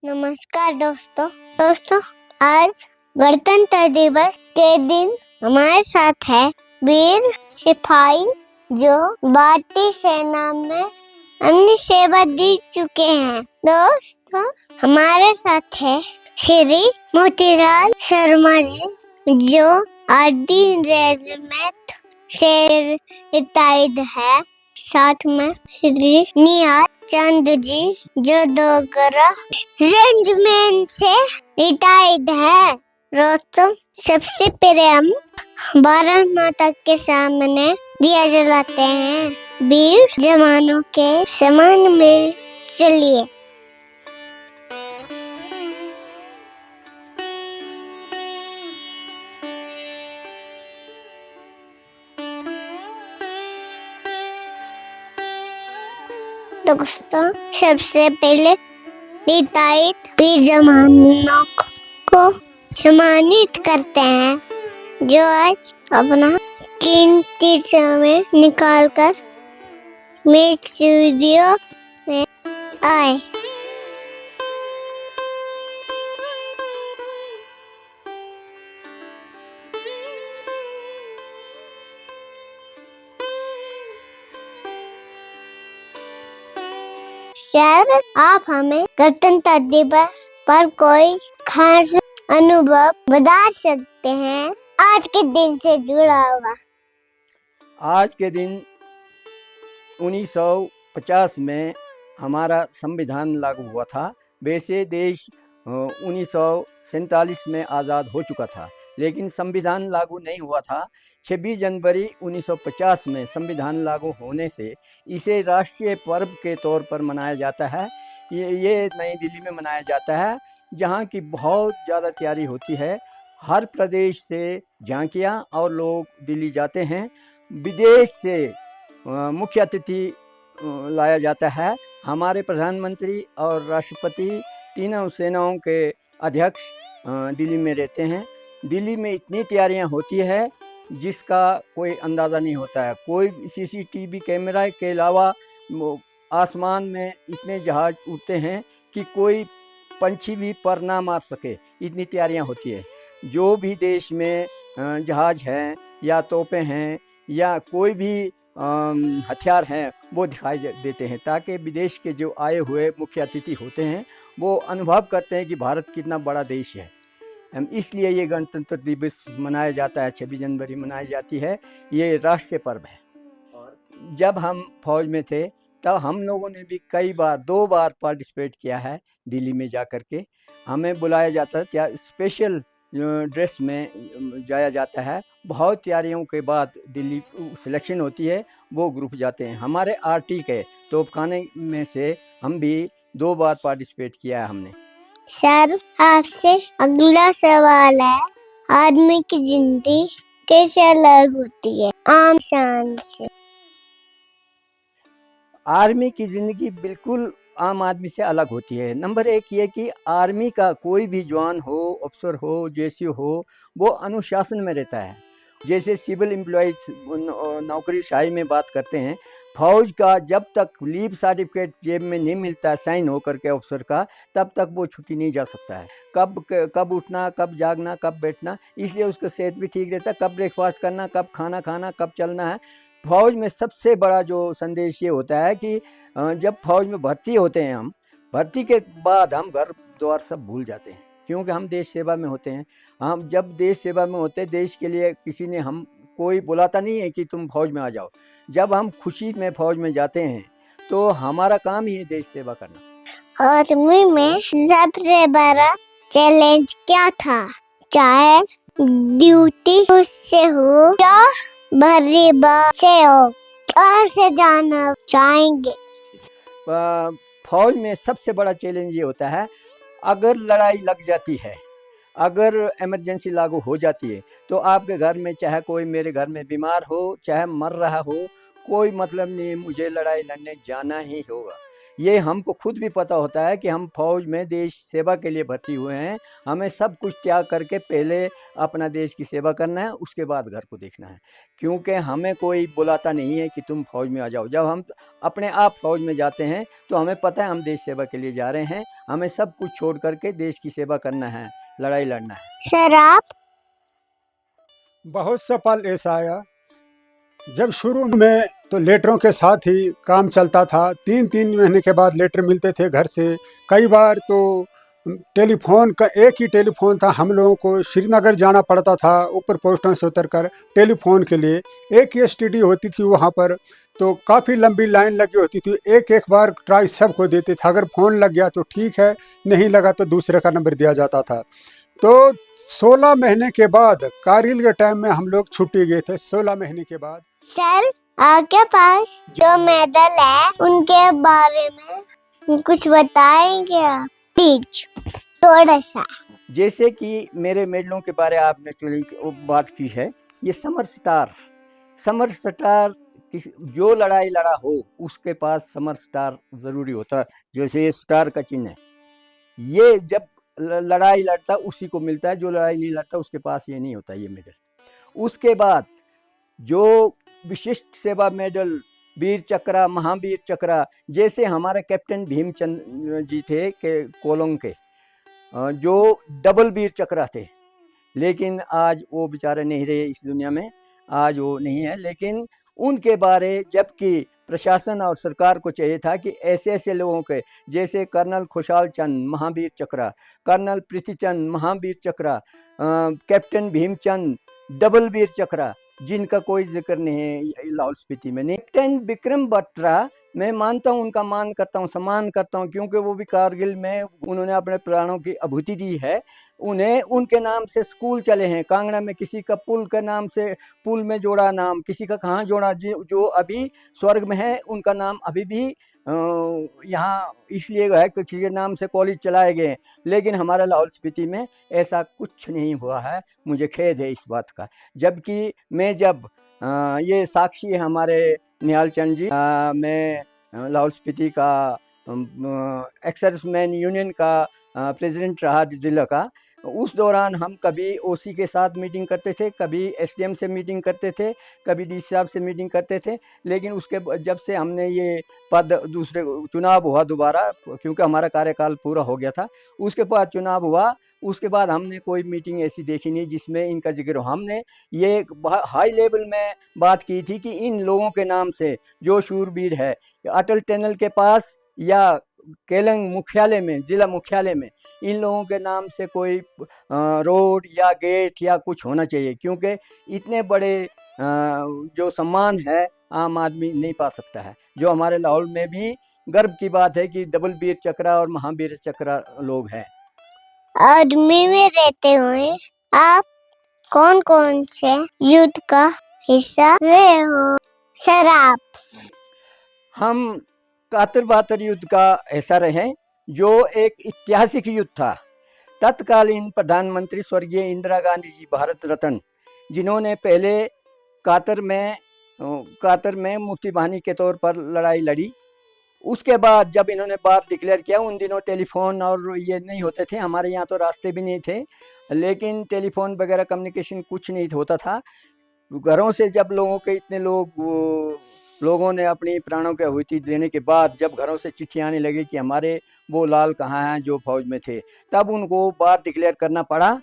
नमस्कार दोस्तों आज गणतंत्र दिवस के दिन हमारे साथ है वीर सिपाही जो भारतीय सेना में अपनी सेवा दे चुके हैं। दोस्तों हमारे साथ है श्री मोतीलाल शर्मा जी जो आरडी रेजिमेंट से रिटायर्ड है। साथ में श्री निहाल चंद जी जो डोगरा रेजिमेंट से रिटायर्ड है। दोस्तों सबसे पहले हम भारत माता के सामने दिया जलाते हैं वीर जवानों के सम्मान में। चलिए दोस्तों सबसे पहले रिटायर्ड वीर जवानों को सम्मानित करते हैं जो आज अपना कीमती समय निकालकर मेरे स्टूडियो में आए। सर आप हमें गणतंत्र दिवस पर कोई खास अनुभव बता सकते हैं आज के दिन से जुड़ा हुआ? आज के दिन 1950 में हमारा संविधान लागू हुआ था। वैसे देश 1947 में आज़ाद हो चुका था, लेकिन संविधान लागू नहीं हुआ था। 26 जनवरी 1950 में संविधान लागू होने से इसे राष्ट्रीय पर्व के तौर पर मनाया जाता है। ये नई दिल्ली में मनाया जाता है, जहाँ की बहुत ज़्यादा तैयारी होती है। हर प्रदेश से झांकियाँ और लोग दिल्ली जाते हैं। विदेश से मुख्य अतिथि लाया जाता है। हमारे प्रधानमंत्री और राष्ट्रपति तीनों सेनाओं के अध्यक्ष दिल्ली में रहते हैं। दिल्ली में इतनी तैयारियां होती है जिसका कोई अंदाज़ा नहीं होता है। कोई सीसीटीवी कैमरा के अलावा आसमान में इतने जहाज़ उड़ते हैं कि कोई पंछी भी पर ना मार सके, इतनी तैयारियां होती है। जो भी देश में जहाज़ हैं या तोपें हैं या कोई भी हथियार हैं वो दिखाई देते हैं, ताकि विदेश के जो आए हुए मुख्य अतिथि होते हैं वो अनुभव करते हैं कि भारत कितना बड़ा देश है। इसलिए ये गणतंत्र दिवस मनाया जाता है, 26 जनवरी मनाई जाती है। ये राष्ट्रीय पर्व है। और जब हम फौज में थे तब हम लोगों ने भी कई बार 2 बार पार्टिसिपेट किया है। दिल्ली में जा कर के हमें बुलाया जाता है, स्पेशल ड्रेस में जाया जाता है। बहुत तैयारियों के बाद दिल्ली सिलेक्शन होती है, वो ग्रुप जाते हैं। हमारे आरटी के तोपखाने में से हम भी 2 बार पार्टिसिपेट किया है हमने। सर आपसे अगला सवाल है, आदमी की जिंदगी कैसे अलग होती है आम इंसान से? आर्मी की ज़िंदगी बिल्कुल आम आदमी से अलग होती है। नंबर 1 ये कि आर्मी का कोई भी जवान हो, अफसर हो, जैसी हो, वो अनुशासन में रहता है। जैसे सिविल एम्प्लॉइज नौकरीशाही में बात करते हैं, फौज का जब तक लीव सर्टिफिकेट जेब में नहीं मिलता है साइन होकर के अफसर का, तब तक वो छुट्टी नहीं जा सकता है। कब उठना, कब जागना, कब बैठना, इसलिए उसका सेहत भी ठीक रहता है। कब ब्रेकफास्ट करना, कब खाना खाना, कब चलना है। फौज में सबसे बड़ा जो संदेश ये होता है कि जब फौज में भर्ती होते हैं हम, भर्ती के बाद हम घर द्वार सब भूल जाते हैं, क्योंकि हम देश सेवा में होते हैं। हम जब देश सेवा में होते हैं, देश के लिए किसी ने हम कोई बुलाता नहीं है कि तुम फौज में आ जाओ। जब हम खुशी में फौज में जाते हैं तो हमारा काम ही है देश सेवा करना। आर्मी में सबसे बड़ा चैलेंज क्या था? चाहे ड्यूटी उससे हो या भरी से हो, आपसे जानना चाहेंगे। फौज में सबसे बड़ा चैलेंज ये होता है, अगर लड़ाई लग जाती है, अगर इमरजेंसी लागू हो जाती है, तो आपके घर में चाहे कोई मेरे घर में बीमार हो, चाहे मर रहा हो, कोई मतलब नहीं, मुझे लड़ाई लड़ने जाना ही होगा। ये हमको खुद भी पता होता है कि हम फौज में देश सेवा के लिए भर्ती हुए हैं। हमें सब कुछ त्याग करके पहले अपना देश की सेवा करना है, उसके बाद घर को देखना है, क्योंकि हमें कोई बुलाता नहीं है कि तुम फौज में आ जाओ। जब हम अपने आप फौज में जाते हैं तो हमें पता है हम देश सेवा के लिए जा रहे हैं, हमें सब कुछ छोड़ करके देश की सेवा करना है, लड़ाई लड़ना है। सर आप बहुत सा पल ऐसा आया जब शुरू में तो लेटरों के साथ ही काम चलता था। 3-3 महीने के बाद लेटर मिलते थे घर से। कई बार तो टेलीफोन का एक ही टेलीफोन था, हम लोगों को श्रीनगर जाना पड़ता था ऊपर पोस्टों से उतरकर टेलीफोन के लिए। एक ही एसटीडी होती थी वहाँ पर, तो काफ़ी लंबी लाइन लगी होती थी। एक एक बार ट्राई सबको देते थे, अगर फ़ोन लग गया तो ठीक है, नहीं लगा तो दूसरे का नंबर दिया जाता था। तो 16 महीने के बाद कारगिल के टाइम में हम लोग छुट्टी गए थे। 16 महीने के बाद सर आपके पास जो मेडल है उनके बारे में कुछ बताएंगे आप प्लीज थोड़ा सा। जैसे कि मेरे मेडलों के बारे आपने बात की है, ये समर स्टार जो लड़ाई लड़ा हो उसके पास समर स्टार जरूरी होता है। जैसे ये स्टार का चिन्ह है, ये जब लड़ाई लड़ता उसी को मिलता है, जो लड़ाई नहीं लड़ता उसके पास ये नहीं होता ये मेडल। उसके बाद जो विशिष्ट सेवा मेडल, वीर चक्रा, महावीर चक्रा, जैसे हमारे कैप्टन भीमचंद जी थे के कोलोंग के, जो डबल वीर चक्रा थे, लेकिन आज वो बेचारे नहीं रहे इस दुनिया में, आज वो नहीं है। लेकिन उनके बारे जबकि प्रशासन और सरकार को चाहिए था कि ऐसे ऐसे लोगों के, जैसे कर्नल खुशाल चंद महावीर चक्रा, कर्नल प्रीतिचंद महावीर चक्रा, कैप्टन भीमचंद डबल वीर चक्रा, जिनका कोई जिक्र नहीं है लाहौल स्पीति में। कैप्टन विक्रम बत्रा, मैं मानता हूँ, उनका मान करता हूँ, सम्मान करता हूँ, क्योंकि वो भी कारगिल में उन्होंने अपने प्राणों की आहुति दी है। उन्हें उनके नाम से स्कूल चले हैं कांगड़ा में, किसी का पुल के नाम से पुल में जोड़ा नाम, किसी का कहाँ जोड़ा, जो अभी स्वर्ग में है उनका नाम अभी भी यहाँ इसलिए है कि किसी के नाम से कॉलेज चलाए गए। लेकिन हमारे लाहौल स्पीति में ऐसा कुछ नहीं हुआ है, मुझे खेद है इस बात का। जबकि मैं जब ये साक्षी है हमारे निहाल चंद जी, मैं लाहौल स्पीति का एक्सर्विसमैन यूनियन का प्रेसिडेंट रहा ज़िला का। उस दौरान हम कभी ओसी के साथ मीटिंग करते थे, कभी एसडीएम से मीटिंग करते थे, कभी डी साहब से मीटिंग करते थे। लेकिन उसके जब से हमने ये पद दूसरे चुनाव हुआ दोबारा, क्योंकि हमारा कार्यकाल पूरा हो गया था, उसके बाद चुनाव हुआ, उसके बाद हमने कोई मीटिंग ऐसी देखी नहीं जिसमें इनका जिक्र हो। हमने ये हाई लेवल में बात की थी कि इन लोगों के नाम से जो शूरवीर है, अटल टनल के पास या केलंग मुख्यालय में, ज़िला मुख्यालय में, इन लोगों के नाम से कोई रोड या गेट या कुछ होना चाहिए, क्योंकि इतने बड़े जो सम्मान है आम आदमी नहीं पा सकता है। जो हमारे लाहौल में भी गर्व की बात है कि डबल वीर चक्रा और महावीर चक्रा लोग हैं। आर्मी में रहते हुए आप कौन कौन से युद्ध का हिस्सा रहे हो? सर आप हम 71-72 युद्ध का हिस्सा रहे, जो एक ऐतिहासिक युद्ध था। तत्कालीन प्रधानमंत्री स्वर्गीय इंदिरा गांधी जी, भारत रत्न, जिन्होंने पहले कातर में मुफ्ती बानी के तौर पर लड़ाई लड़ी। उसके बाद जब इन्होंने बार डिक्लेयर किया, उन दिनों टेलीफोन और ये नहीं होते थे, हमारे यहाँ तो रास्ते भी नहीं थे, लेकिन टेलीफोन वगैरह कम्युनिकेशन कुछ नहीं होता था। घरों से जब इतने लोगों ने अपनी प्राणों की आहुति देने के बाद जब घरों से चिट्ठी आने लगी कि हमारे वो लाल कहाँ हैं जो फौज में थे, तब उनको बार डिक्लेयर करना पड़ा।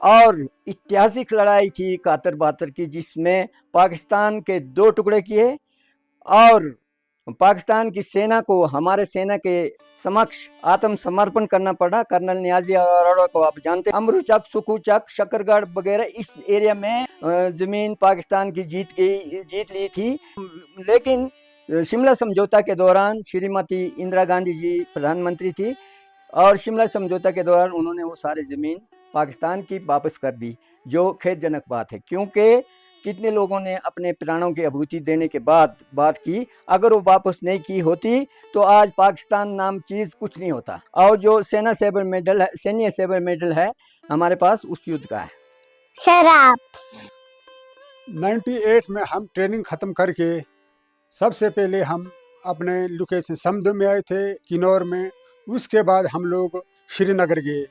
और ऐतिहासिक लड़ाई थी 71-72 की, जिसमें पाकिस्तान के 2 टुकड़े किए और पाकिस्तान की सेना को हमारे सेना के समक्ष आत्मसमर्पण करना पड़ा। कर्नल नियाजी अरोड़ा को आप जानते हैं, अमरुचक, सुकुचक, शकरगढ़ वगैरह इस एरिया में जमीन पाकिस्तान की जीत ली थी। लेकिन शिमला समझौता के दौरान श्रीमती इंदिरा गांधी जी प्रधानमंत्री थी, और शिमला समझौता के दौरान उन्होंने वो सारी ज़मीन पाकिस्तान की वापस कर दी, जो खेदजनक बात है, क्योंकि कितने लोगों ने अपने प्राणों की आहुति देने के बाद बात की। अगर वो वापस नहीं की होती तो आज पाकिस्तान नाम चीज़ कुछ नहीं होता। और जो सैन्य सेवर मेडल है हमारे पास, उस युद्ध का है। सर आप 98 में हम ट्रेनिंग ख़त्म करके सबसे पहले हम अपने लोकेशन समुद्र में आए थे किन्नौर में। उसके बाद हम लोग श्रीनगर गए।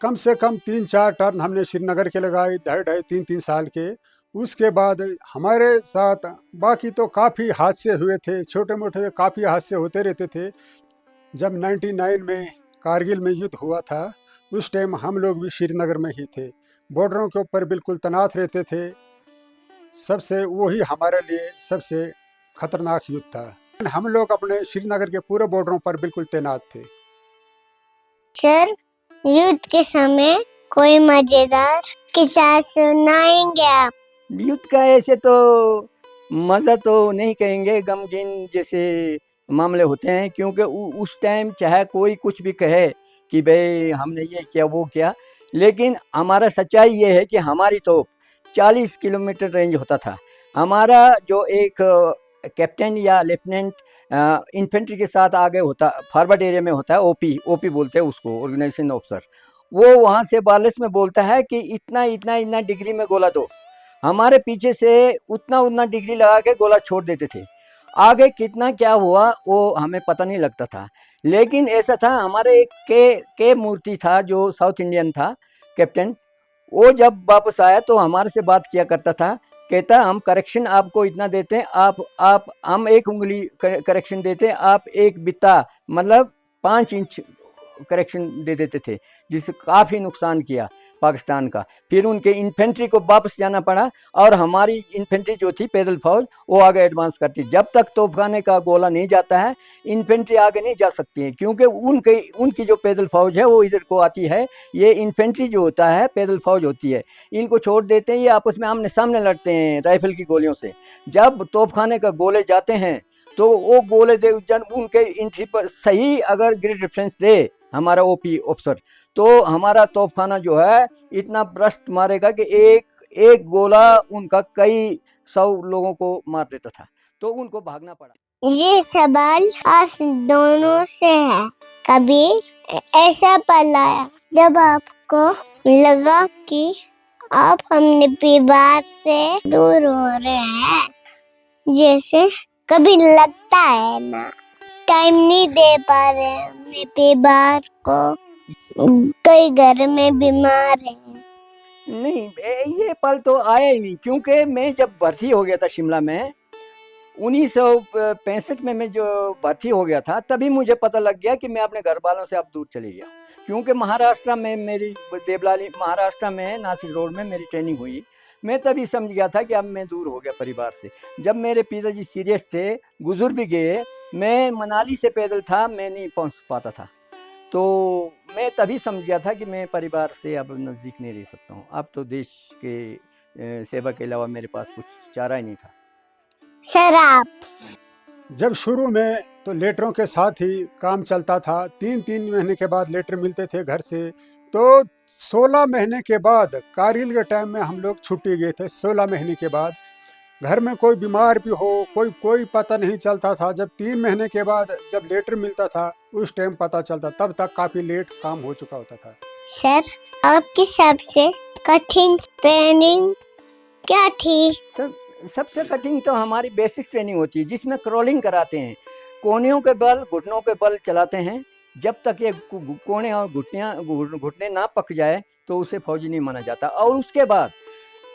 कम से कम 3-4 टर्न हमने श्रीनगर के लगाए, 2.5-3 साल के। उसके बाद हमारे साथ बाकी तो काफ़ी हादसे हुए थे, छोटे मोटे काफ़ी हादसे होते रहते थे। जब 99 में कारगिल में युद्ध हुआ था, उस टाइम हम लोग भी श्रीनगर में ही थे, बॉर्डरों के ऊपर बिल्कुल तैनात रहते थे। सबसे वही हमारे लिए सबसे खतरनाक युद्ध था। हम लोग अपने श्रीनगर के पूरे बॉर्डरों पर बिल्कुल तैनात थे। सर, युद्ध के समय कोई मजेदार किस्सा सुनाएंगे आप? युद्ध का ऐसे तो मज़ा तो नहीं कहेंगे, गमगीन जैसे मामले होते हैं, क्योंकि उस टाइम चाहे कोई कुछ भी कहे कि भाई हमने ये किया वो किया, लेकिन हमारा सच्चाई ये है कि हमारी तो 40 किलोमीटर रेंज होता था। हमारा जो एक कैप्टन या लेफ्टिनेंट इन्फेंट्री के साथ आगे होता, फॉरवर्ड एरिया में होता है, ओपी बोलते हैं उसको, ऑर्गेनाइजेशन ऑफिसर। वो वहाँ से वायरलेस में बोलता है कि इतना इतना इतना डिग्री में गोला दो। हमारे पीछे से उतना उतना डिग्री लगा के गोला छोड़ देते थे। आगे कितना क्या हुआ वो हमें पता नहीं लगता था। लेकिन ऐसा था, हमारे एक के मूर्ति था जो साउथ इंडियन था कैप्टन। वो जब वापस आया तो हमारे से बात किया करता था, कहता हम करेक्शन आपको इतना देते हैं, आप हम 1 उंगली करेक्शन देते हैं, आप 1 बित्ता मतलब 5 इंच करेक्शन दे देते थे, जिससे काफ़ी नुकसान किया पाकिस्तान का। फिर उनके इन्फेंट्री को वापस जाना पड़ा और हमारी इन्फेंट्री जो थी पैदल फौज वो आगे एडवांस करती। जब तक तोपखाने का गोला नहीं जाता है इन्फेंट्री आगे नहीं जा सकती है, क्योंकि उनकी जो पैदल फौज है वो इधर को आती है। ये इन्फेंट्री जो होता है पैदल फौज होती है, इनको छोड़ देते हैं, ये आपस में आमने सामने लड़ते हैं राइफल की गोलियों से। जब तोपखाने का गोले जाते हैं तो वो गोले दे जन उनके एंट्री पर सही अगर ग्रेड रेफरेंस दे हमारा ओपी ऑफिसर, तो हमारा तोपखाना जो है इतना ब्रस्ट मारेगा कि एक गोला उनका कई 100 लोगों को मार देता था, तो उनको भागना पड़ा। ये सवाल आप दोनों से है। कभी ऐसा पल आया जब आपको लगा कि आप अपने परिवार से दूर हो रहे हैं? जैसे कभी लगता है ना, टाइम नहीं दे पा रहे हैं अपने परिवार को, कई घर में बीमार हैं। नहीं, ये पल तो आया ही नहीं, क्योंकि मैं जब भर्ती हो गया था शिमला में 1965 में, मैं जो भर्ती हो गया था तभी मुझे पता लग गया कि मैं अपने घर वालों से अब दूर चली गया। क्योंकि महाराष्ट्र में मेरी देवलाली, महाराष्ट्र में नासिक रोड में मेरी ट्रेनिंग हुई। मैं तभी समझ गया था कि अब मैं दूर हो गया परिवार से। जब मेरे पिताजी सीरियस थे, गुजर भी गए, मैं मनाली से पैदल था, मैं नहीं पहुंच पाता था, तो मैं तभी समझ गया था कि मैं परिवार से अब नज़दीक नहीं रह सकता हूँ। अब तो देश के सेवा के अलावा मेरे पास कुछ चारा ही नहीं था। सर, आप जब शुरू में तो लेटरों के साथ ही काम चलता था। 3-3 महीने के बाद लेटर मिलते थे घर से। तो 16 महीने के बाद कारगिल के टाइम में हम लोग छुट्टी गए थे। 16 महीने के बाद घर में कोई बीमार भी हो, कोई पता नहीं चलता था। जब 3 महीने के बाद जब लेटर मिलता था उस टाइम पता चलता, तब तक काफ़ी लेट काम हो चुका होता था। सर, आपकी सबसे कठिन ट्रेनिंग क्या थी? सबसे कठिन तो हमारी बेसिक ट्रेनिंग होती है, जिसमें क्रॉलिंग कराते हैं, कोहनियों के बल, घुटनों के बल चलाते हैं। जब तक ये कोहने और घुटने ना पक जाए तो उसे फौजी नहीं माना जाता। और उसके बाद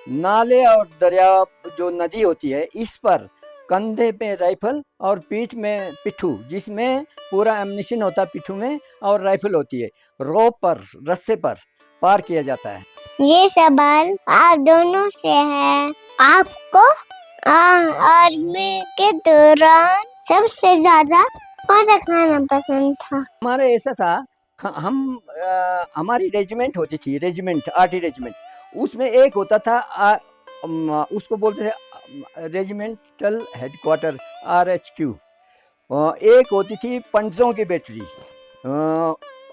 नाले और दरिया जो नदी होती है, इस पर कंधे पे राइफल और पीठ में पिट्ठू, जिसमें पूरा एम्यूनिशन होता है पिट्ठू में, और राइफल होती है, रोप पर, रस्से पर पार किया जाता है। ये सवाल आप दोनों से है। आपको आर्मी के दौरान सबसे ज्यादा कौन सा खाना पसंद था? हमारे ऐसा था, हमारी रेजिमेंट होती थी, रेजिमेंट, आर्टी रेजिमेंट, उसमें एक होता था उसको बोलते थे रेजिमेंटल हेडक्वार्टर, RHQ। एक होती थी पंडितों की बैटरी,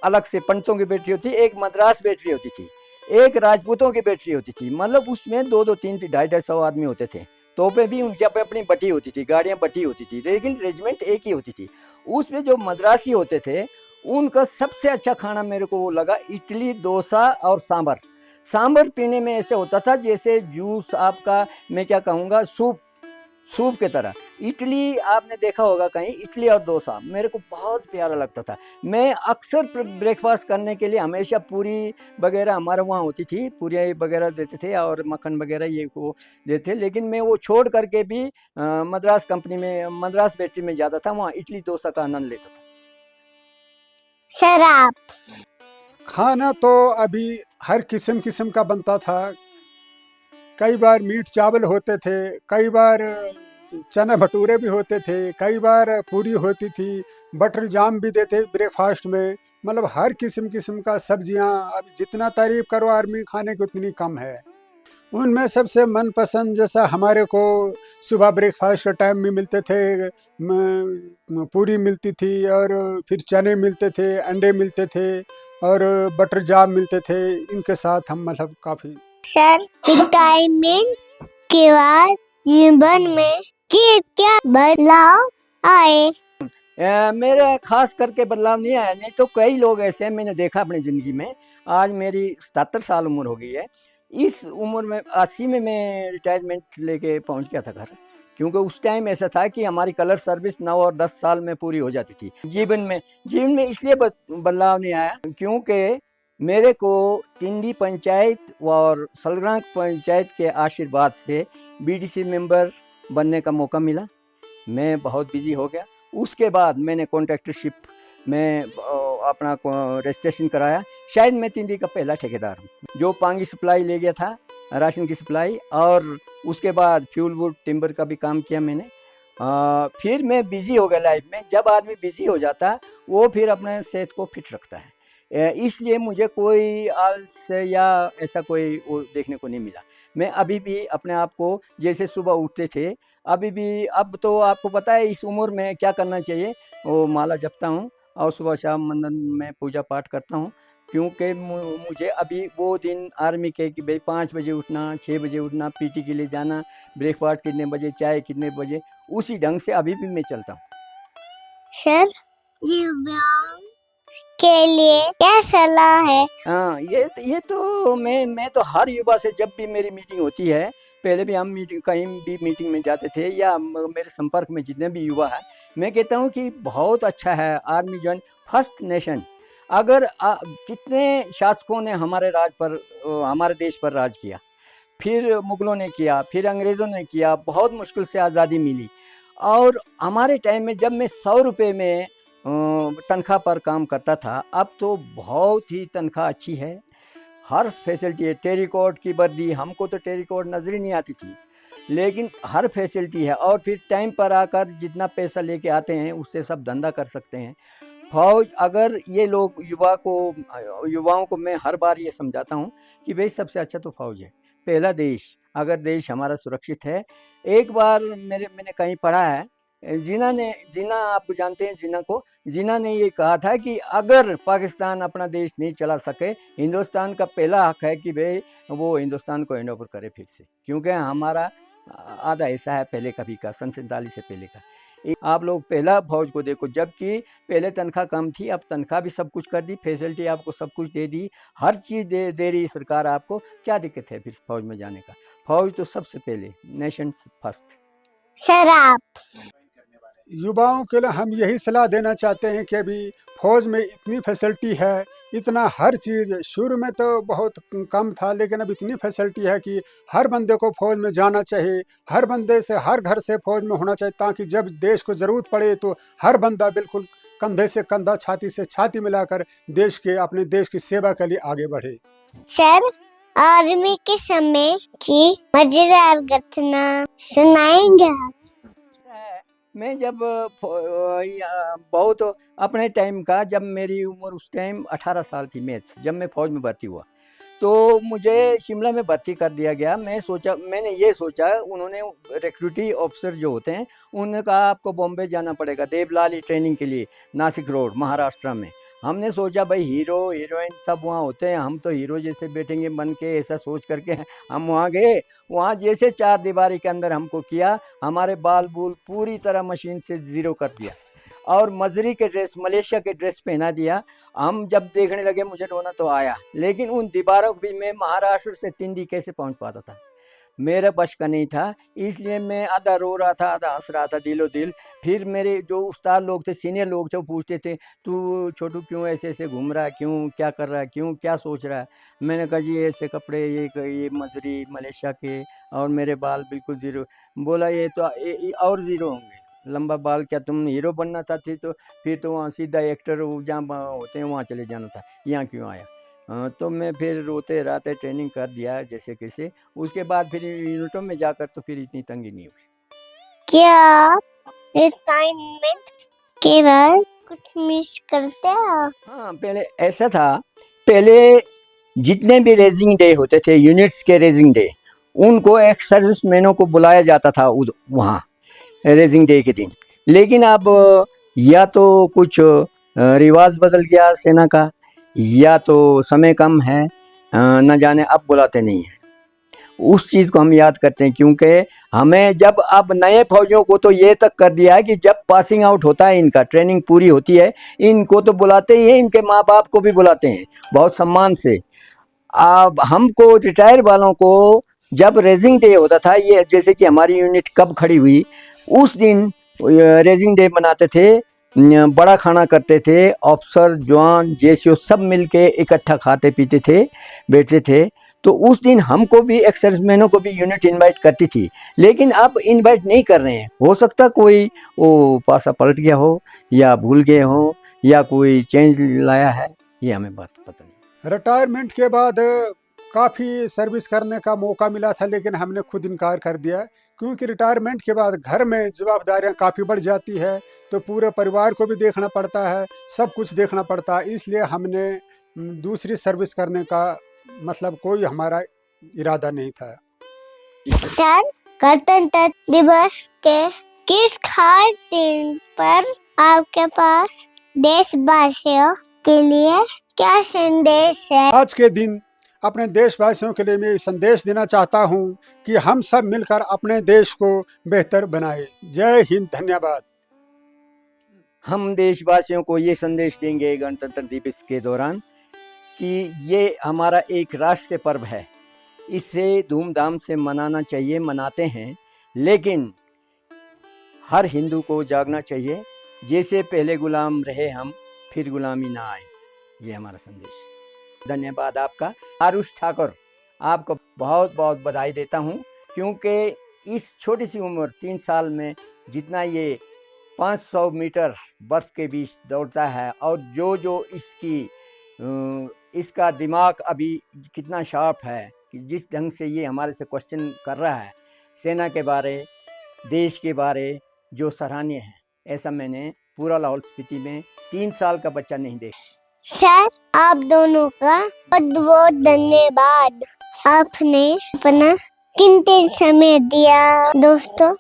अलग से पंडितों की बैटरी होती, एक मद्रास बैटरी होती थी, एक राजपूतों की बैटरी होती थी। मतलब उसमें 2-2, 3-3, 250 आदमी होते थे। तोपें भी उनकी अपनी अपनी बटी होती थी, गाड़ियाँ बटी होती थी, लेकिन रेजिमेंट एक ही होती थी। उसमें जो मद्रासी होते थे उनका सबसे अच्छा खाना मेरे को वो लगा, इडली, डोसा और सांभर। सांभर पीने में ऐसे होता था जैसे जूस, आपका मैं क्या कहूँगा, सूप की तरह। इडली आपने देखा होगा कहीं, इडली और डोसा मेरे को बहुत प्यारा लगता था। मैं अक्सर ब्रेकफास्ट करने के लिए हमेशा पूरी वगैरह हमारे वहाँ होती थी, पूरी वगैरह देते थे और मक्खन वगैरह ये वो देते थे, लेकिन मैं वो छोड़ करके भी मद्रास कंपनी में, मद्रास बेकरी में जाता था, वहाँ इडली डोसा का आनंद लेता था। सर आप खाना तो अभी हर किस्म किस्म का बनता था। कई बार मीट चावल होते थे, कई बार चने भटूरे भी होते थे, कई बार पूरी होती थी, बटर जाम भी देते ब्रेकफास्ट में। मतलब हर किस्म किस्म का सब्जियां, अब जितना तारीफ करो आदमी खाने की उतनी कम है। उनमें सबसे मनपसंद जैसा हमारे को सुबह ब्रेकफास्ट के टाइम में मिलते थे, पूरी मिलती थी और फिर चने मिलते थे, अंडे मिलते थे और बटर जाम मिलते थे। इनके साथ हम मतलब काफ़ी सर रिटायरमेंट के बाद जीवन में क्या बदलाव आए? मेरा खास करके बदलाव नहीं आया, नहीं तो कई लोग ऐसे हैं मैंने देखा अपनी ज़िंदगी में। आज मेरी 77 साल उम्र हो गई है। इस उम्र में 80 में मैं रिटायरमेंट लेके पहुंच गया था घर, क्योंकि उस टाइम ऐसा था कि हमारी कलर सर्विस 9 और 10 साल में पूरी हो जाती थी। जीवन में इसलिए बदलाव नहीं आया क्योंकि मेरे को टिंडी पंचायत और सलग्रां पंचायत के आशीर्वाद से बीडीसी मेंबर बनने का मौका मिला। मैं बहुत बिजी हो गया। उसके बाद मैंने कॉन्ट्रैक्टरशिप में अपना रजिस्ट्रेशन कराया। शायद मैं तिंदी का पहला ठेकेदार हूँ जो पानी सप्लाई ले गया था, राशन की सप्लाई, और उसके बाद फ्यूल वुड टिम्बर का भी काम किया मैंने। फिर मैं बिज़ी हो गया लाइफ में। जब आदमी बिज़ी हो जाता वो फिर अपने सेहत को फिट रखता है, इसलिए मुझे कोई आलस या ऐसा कोई वो देखने को नहीं मिला। मैं अभी भी अपने आप को जैसे सुबह उठते थे अभी भी, अब तो आपको पता है इस उम्र में क्या करना चाहिए, वो माला जपता हूँ और सुबह शाम मंदिर में पूजा पाठ करता हूँ, क्योंकि मुझे अभी वो दिन आर्मी के कि भाई 5 बजे उठना, 6 बजे उठना, पीटी के लिए जाना, ब्रेकफास्ट कितने बजे, चाय कितने बजे, उसी ढंग से अभी भी मैं चलता हूँ। सर युवाओं के लिए क्या सलाह है? हाँ, ये तो मैं तो हर युवा से जब भी मेरी मीटिंग होती है, पहले भी हम मीटिंग कहीं भी मीटिंग में जाते थे या मेरे संपर्क में जितने भी युवा हैं, मैं कहता हूँ कि बहुत अच्छा है आर्मी ज्वाइन। फर्स्ट नेशन, अगर कितने शासकों ने हमारे राज पर हमारे देश पर राज किया, फिर मुगलों ने किया, फिर अंग्रेज़ों ने किया, बहुत मुश्किल से आज़ादी मिली। और हमारे टाइम में जब मैं 100 रुपये में तनख्वाह पर काम करता था, अब तो बहुत ही तनख्वाह अच्छी है, हर फैसिलिटी है। टेरिकॉट की वर्दी, हमको तो टेरिकॉट नज़र ही नहीं आती थी, लेकिन हर फैसिलिटी है। और फिर टाइम पर आकर जितना पैसा लेके आते हैं उससे सब धंधा कर सकते हैं। फौज, अगर ये लोग युवाओं को मैं हर बार ये समझाता हूँ कि भाई सबसे अच्छा तो फौज है, पहला देश। अगर देश हमारा सुरक्षित है, एक बार मैंने कहीं पढ़ा है, जिन्ना आप जानते हैं जिन्ना ने ये कहा था कि अगर पाकिस्तान अपना देश नहीं चला सके, हिंदुस्तान का पहला हक है कि भाई वो हिंदुस्तान को हैंड ओवर करे फिर से, क्योंकि हमारा आधा हिस्सा है पहले कभी का, सन 47 से पहले का। आप लोग पहला फौज को देखो, जबकि पहले तनख्वाह कम थी, अब तनख्वाह भी सब कुछ कर दी, फैसिलिटी आपको सब कुछ दे दी, हर चीज़ दे रही सरकार आपको। क्या दिक्कत है फिर फौज में जाने का? फौज तो सबसे पहले, नेशन फर्स्ट। सर आप युवाओं के लिए हम यही सलाह देना चाहते हैं कि अभी फौज में इतनी फैसिलिटी है, इतना हर चीज़, शुरू में तो बहुत कम था लेकिन अब इतनी फैसिलिटी है कि हर बंदे को फौज में जाना चाहिए, हर बंदे से, हर घर से फौज में होना चाहिए, ताकि जब देश को ज़रूरत पड़े तो हर बंदा बिल्कुल कंधे से कंधा, छाती से छाती मिलाकर देश के, अपने देश की सेवा के लिए आगे बढ़े। सर आर्मी के समय की मजेदार घटना सुनाएंगे आप? मैं जब बहुत अपने टाइम का, जब मेरी उम्र उस टाइम 18 साल थी, जब मैं फौज में भर्ती हुआ तो मुझे शिमला में भर्ती कर दिया गया। मैंने ये सोचा, उन्होंने रिक्रूटिंग ऑफिसर जो होते हैं उन्होंने कहा आपको बॉम्बे जाना पड़ेगा देवलाली ट्रेनिंग के लिए, नासिक रोड महाराष्ट्र में। हमने सोचा भाई हीरो हीरोइन सब वहाँ होते हैं, हम तो हीरो जैसे बैठेंगे बन के, ऐसा सोच करके हम वहाँ गए। वहाँ जैसे 4 दीवारी के अंदर हमको किया, हमारे बाल बूल पूरी तरह मशीन से ज़ीरो कर दिया और मजरी के ड्रेस, मलेशिया के ड्रेस पहना दिया। हम जब देखने लगे मुझे रोना तो आया, लेकिन उन दीवारों को भी मैं महाराष्ट्र से तिंदी कैसे पहुँच पाता था। मेरा बस का नहीं था, इसलिए मैं आधा रो रहा था, आधा हँस रहा था दिलो दिल। फिर मेरे जो उस्ताद लोग थे, सीनियर लोग थे, वो पूछते थे, "तू छोटू क्यों ऐसे-ऐसे घूम रहा है? क्यों? क्या कर रहा है? क्यों? क्या सोच रहा है?" मैंने कहा, "जी ऐसे कपड़े, ये मजरी मलेशिया के और मेरे बाल बिल्कुल ज़ीरो।" बोला, "ये तो ये और ज़ीरो होंगे, लंबा बाल, क्या तुम हीरो बनना चाहती? तो फिर तो वहाँ सीधा एक्टर वो जहाँ होते हैं वहाँ चले जाना था, यहाँ क्यों आया?" तो मैं फिर रोते-राते ट्रेनिंग कर दिया जैसे-कैसे। उसके बाद फिर यूनिटों में जाकर तो फिर इतनी तंगी नहीं हुई। क्या आप रिटायरमेंट के बाद कुछ मिस करते हो? हाँ, पहले ऐसा था, पहले जितने भी रेजिंग डे होते थे, यूनिट्स के रेजिंग डे, उनको एक्स सर्विसमैनों को बुलाया जाता था वहाँ रेजिंग डे के दिन। लेकिन अब या तो कुछ रिवाज बदल गया सेना का, या तो समय कम है, न जाने अब बुलाते नहीं हैं। उस चीज़ को हम याद करते हैं, क्योंकि हमें जब अब नए फौजियों को तो ये तक कर दिया है कि जब पासिंग आउट होता है, इनका ट्रेनिंग पूरी होती है, इनको तो बुलाते ही हैं, इनके माँ बाप को भी बुलाते हैं बहुत सम्मान से। अब हमको रिटायर वालों को जब रेजिंग डे होता था, ये जैसे कि हमारी यूनिट कब खड़ी हुई, उस दिन रेजिंग डे मनाते थे, बड़ा खाना करते थे, अफसर जवान जेसीओ सब मिलके इकट्ठा खाते पीते थे, बैठते थे। तो उस दिन हमको भी एक्स सर्विसमैनों को भी यूनिट इनवाइट करती थी, लेकिन अब इनवाइट नहीं कर रहे हैं। हो सकता कोई वो पासा पलट गया हो, या भूल गए हो, या कोई चेंज लाया है, ये हमें बात पता नहीं। रिटायरमेंट के बाद काफ़ी सर्विस करने का मौका मिला था, लेकिन हमने खुद इनकार कर दिया, क्योंकि रिटायरमेंट के बाद घर में जिम्मेदारियां काफ़ी बढ़ जाती है, तो पूरे परिवार को भी देखना पड़ता है, सब कुछ देखना पड़ता है। इसलिए हमने दूसरी सर्विस करने का मतलब कोई हमारा इरादा नहीं था। सर, गणतंत्र दिवस के किस खास दिन पर आपके पास देशवासियों के लिए क्या संदेश है? आज के दिन अपने देशवासियों के लिए मैं संदेश देना चाहता हूं कि हम सब मिलकर अपने देश को बेहतर बनाएं। जय हिंद, धन्यवाद। हम देशवासियों को ये संदेश देंगे गणतंत्र दिवस के दौरान कि ये हमारा एक राष्ट्रीय पर्व है, इसे धूमधाम से मनाना चाहिए, मनाते हैं, लेकिन हर हिंदू को जागना चाहिए। जैसे पहले गुलाम रहे हम, फिर गुलामी ना आए, ये हमारा संदेश है। धन्यवाद आपका। आरुष ठाकुर, आपको बहुत बहुत बधाई देता हूँ, क्योंकि इस छोटी सी उम्र 3 साल में जितना ये 500 मीटर बर्फ़ के बीच दौड़ता है, और जो इसका दिमाग अभी कितना शार्प है, कि जिस ढंग से ये हमारे से क्वेश्चन कर रहा है सेना के बारे, देश के बारे, जो सराहनीय है, ऐसा मैंने पूरा लाहौल स्पीति में 3 साल का बच्चा नहीं देखा। सर, आप दोनों का बहुत बहुत धन्यवाद। आपने अपना कीमती समय दिया। दोस्तों,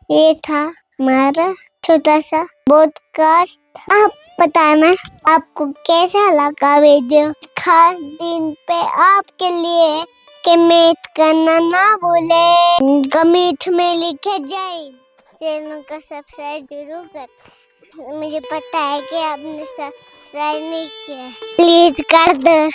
ये था हमारा छोटा सा पॉडकास्ट। आप बताना आपको कैसा लगा वीडियो। खास दिन पे आपके लिए कमेंट करना ना भूले। कमेंट में लिखे जय। चैनल का सब्सक्राइब जरूर कर। मुझे पता है कि आपने सब्सक्राइब नहीं किया, प्लीज कर दो।